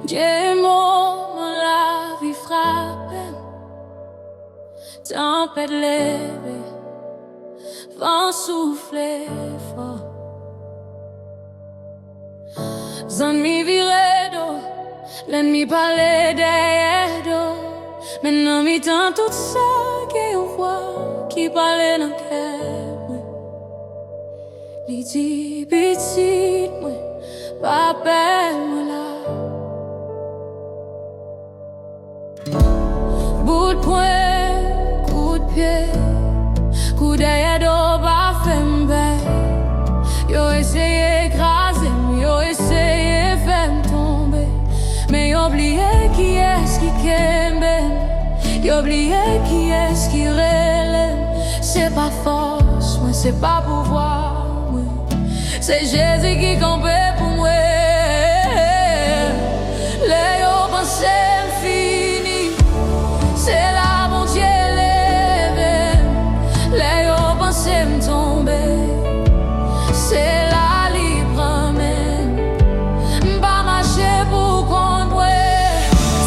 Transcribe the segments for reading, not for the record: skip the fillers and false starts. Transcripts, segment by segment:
Dieu mon la vie frappe, tempête levée, vent soufflé fort. Zami viré d'eau, l'ennemi parlait derrière d'eau. Maintenant mi-temps tout ça qui on voit, qui parlait dans le cœur. Li dit petit, moi, papa, moi là. Bout de poing, coup de pied, coup derrière d'eau, pas fait m'bête. Yo essayé écraser, yo essayé faire tomber. Mais yo oublié qui est-ce qui kembe. Yo oublié qui est-ce qui relève. C'est pas force, moi c'est pas pouvoir, moi. C'est Jésus qui campait pour moi. Les yo pensé fini, c'est là mon Dieu levé. Les yo pensé m'tomber, c'est la libre même. Pas marcher pour contre,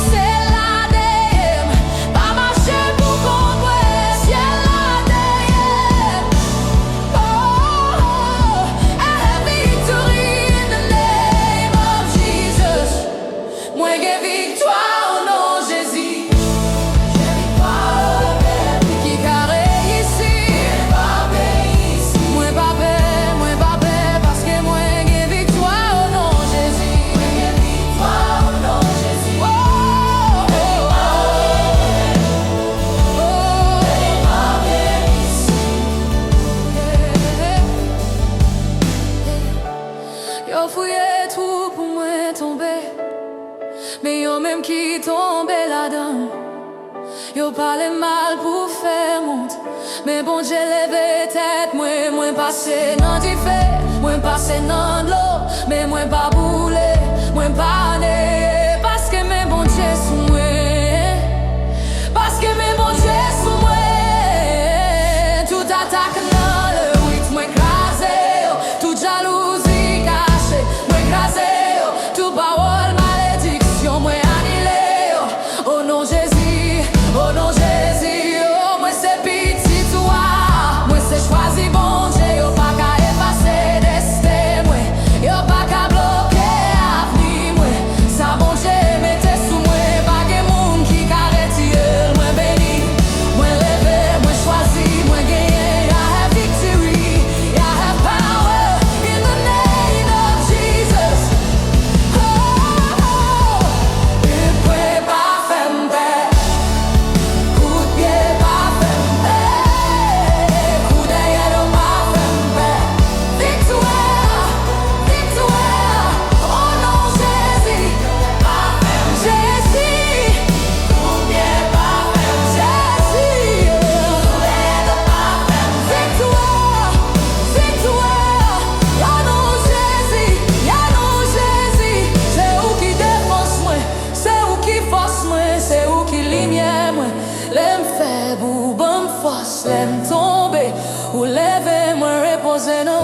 c'est la DM. Pas marcher pour contre, c'est la DM. Oh, I have victory in the name of Jesus. Moi j'ai victoire au nom de Jésus. J'ai victoire qui carré ici. Moi pas paix, parce que moi j'ai victoire au nom de Jésus. Moi j'ai victoire au nom de Jésus. Oh, oh, oh, yo fouillé tout pour moi tomber, mais yo même qui tombe là-dedans. Yo parle mal pour faire honte, mais bon Dieu levé tête. Moi passé dans du fait, moi passé dans l'eau, mais moi pas boulé, moi pas né. Parce que mes bon Dieu sous moi, parce que mes bon Dieu sous moi. Tout attaque dans le huit, moi écrasé, toute jalousie cachée, moi écrasé, tout parole malédiction, moi annulé. Au nom de Jésus, au nom de Jésus, oh, moi c'est petit toi, moi c'est choisi bon Dieu, yo pas qu'à effacer destin, moi, yo pas qu'à bloquer avenir, moi, ça bon Dieu mettez sous moi, pas que monde qui carré tirer, moi béni, moi levé, moi choisi, moi gagné, I have victory, I have power in the name of Jesus. Oh, oh, il peut pas faire m'peur. Coup de pied, pas fait m'peur. Coup derrière, pas fait m'peur. Victoire, victoire, au nom de Jésus, pas fait m'peur. Jésus, coup de pied, pas fait m'peur. Jésus, coup derrière, pas fait m'peur. Victoire, victoire, y'a non Jésus, c'est où qui défense moi, c'est où qui force moi, c'est où qui lumière moi. L'aime faible ou bonne force, l'aime tomber ou lever moi reposer dans